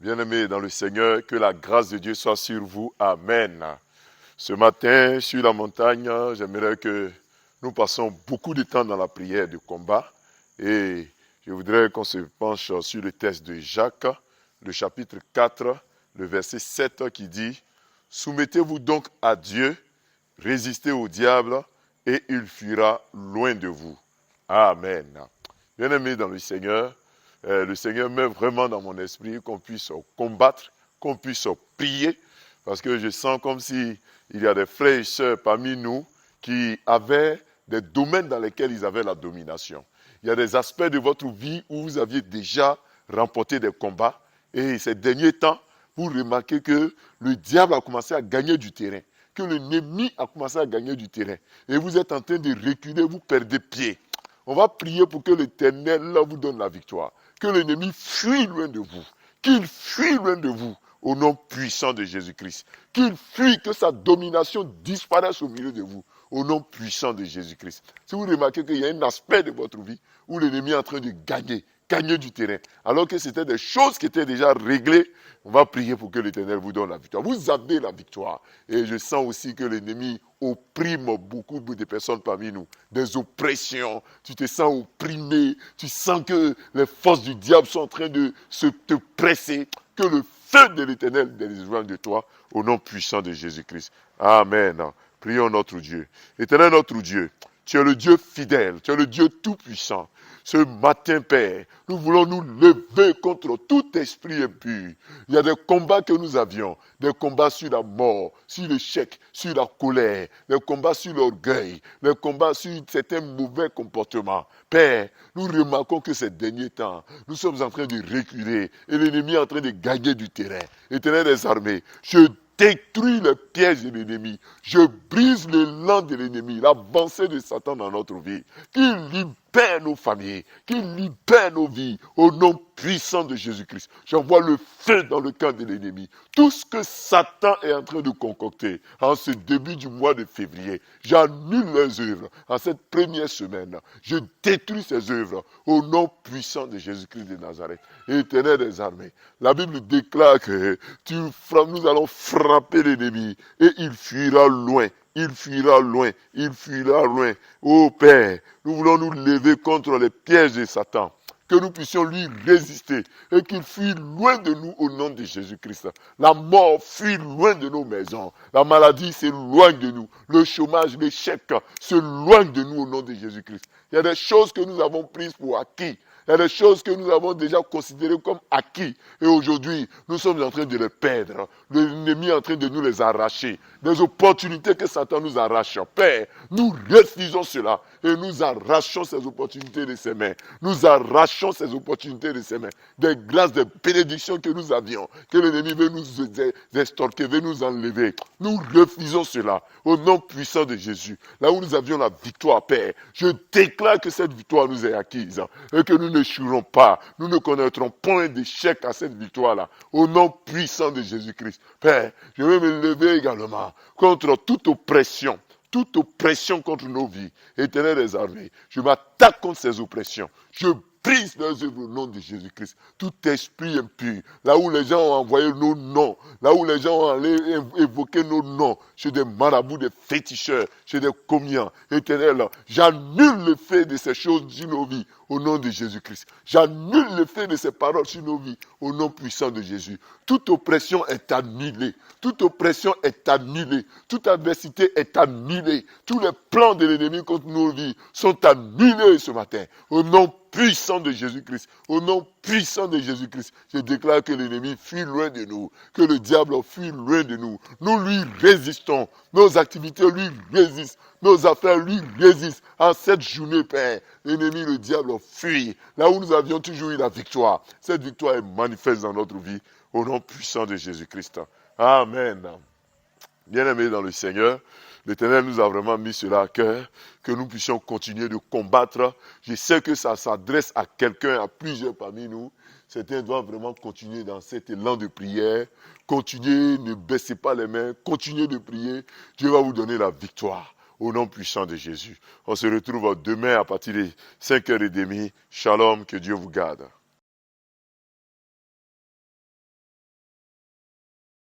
Bien-aimés dans le Seigneur, que la grâce de Dieu soit sur vous. Amen. Ce matin, sur la montagne, j'aimerais que nous passions beaucoup de temps dans la prière de combat. Et je voudrais qu'on se penche sur le texte de Jacques, le chapitre 4, le verset 7 qui dit « Soumettez-vous donc à Dieu, résistez au diable et il fuira loin de vous. » Amen. Bien-aimés dans le Seigneur met vraiment dans mon esprit qu'on puisse combattre, qu'on puisse prier, parce que je sens comme si il y a des frères et sœurs parmi nous qui avaient des domaines dans lesquels ils avaient la domination. Il y a des aspects de votre vie où vous aviez déjà remporté des combats, et ces derniers temps, vous remarquez que le diable a commencé à gagner du terrain, que l'ennemi a commencé à gagner du terrain, et vous êtes en train de reculer, vous perdez pied. On va prier pour que l'Éternel vous donne la victoire. Que l'ennemi fuit loin de vous. Qu'il fuit loin de vous au nom puissant de Jésus-Christ. Qu'il fuit, que sa domination disparaisse au milieu de vous au nom puissant de Jésus-Christ. Si vous remarquez qu'il y a un aspect de votre vie où l'ennemi est en train de gagner du terrain, alors que c'était des choses qui étaient déjà réglées, on va prier pour que l'Éternel vous donne la victoire. Vous avez la victoire. Et je sens aussi que l'ennemi opprime beaucoup de personnes parmi nous. Des oppressions. Tu te sens opprimé. Tu sens que les forces du diable sont en train de te presser. Que le feu de l'Éternel délivre de toi au nom puissant de Jésus-Christ. Amen. Prions notre Dieu. Éternel notre Dieu, tu es le Dieu fidèle. Tu es le Dieu tout-puissant. Ce matin, Père, nous voulons nous lever contre tout esprit impur. Il y a des combats que nous avions, des combats sur la mort, sur l'échec, sur la colère, des combats sur l'orgueil, des combats sur certains mauvais comportements. Père, nous remarquons que ces derniers temps, nous sommes en train de reculer et l'ennemi est en train de gagner du terrain. Éternel des armées, je détruis les pièges de l'ennemi. Je brise l'élan de l'ennemi, l'avancée de Satan dans notre vie. Qu'il libère nos familles, qu'il libère nos vies au nom puissant de Jésus-Christ. J'envoie le feu dans le camp de l'ennemi. Tout ce que Satan est en train de concocter en ce début du mois de février, j'annule les œuvres en cette première semaine. Je détruis ces œuvres au nom puissant de Jésus-Christ de Nazareth. Éternel des armées, la Bible déclare que nous allons frapper l'ennemi et il fuira loin. Il fuira loin, il fuira loin. Ô Père, nous voulons nous lever contre les pièges de Satan. Que nous puissions lui résister et qu'il fuit loin de nous au nom de Jésus-Christ. La mort fuit loin de nos maisons. La maladie s'éloigne de nous. Le chômage, l'échec s'éloigne de nous au nom de Jésus-Christ. Il y a des choses que nous avons prises pour acquis. Il y a des choses que nous avons déjà considérées comme acquis. Et aujourd'hui, nous sommes en train de les perdre. L'ennemi est en train de nous les arracher. Des opportunités que Satan nous arrache. Père, nous refusons cela. Et nous arrachons ces opportunités de ses mains. Nous arrachons ces opportunités de ses mains. Des grâces, des bénédictions que nous avions. Que l'ennemi veut nous extorquer, veut nous enlever. Nous refusons cela. Au nom puissant de Jésus. Là où nous avions la victoire, Père. Je déclare que cette victoire nous est acquise. Et que nous n'échouerons pas. Nous ne connaîtrons point d'échec à cette victoire-là. Au nom puissant de Jésus-Christ. Père, je veux me lever également contre toute oppression contre nos vies. Éternel des armées, je m'attaque contre ces oppressions. Je brise leurs œuvres au nom de Jésus-Christ. Tout esprit impur, là où les gens ont envoyé nos noms, là où les gens ont allé évoquer nos noms, chez des marabouts, des féticheurs, chez des commiens. Éternel, j'annule le fait de ces choses sur nos vies au nom de Jésus-Christ. J'annule le fait de ces paroles sur nos vies au nom puissant de Jésus. Toute oppression est annulée. Toute oppression est annulée. Toute adversité est annulée. Tous les plans de l'ennemi contre nos vies sont annulés ce matin. Au nom puissant de Jésus-Christ. Au nom puissant de Jésus-Christ, je déclare que l'ennemi fuit loin de nous. Que le diable fuit loin de nous. Nous lui résistons. Nos activités lui résistent. Nos affaires lui résistent. En cette journée, Père, l'ennemi, le diable fuit. Là où nous avions toujours eu la victoire. Cette victoire est manifeste dans notre vie. Au nom puissant de Jésus-Christ. Amen. Bien-aimés dans le Seigneur, l'Éternel nous a vraiment mis cela à cœur, que nous puissions continuer de combattre. Je sais que ça s'adresse à quelqu'un, à plusieurs parmi nous. Certains doivent vraiment continuer dans cet élan de prière. Continuez, ne baissez pas les mains, continuez de prier. Dieu va vous donner la victoire au nom puissant de Jésus. On se retrouve demain à partir de 5h30. Shalom, que Dieu vous garde.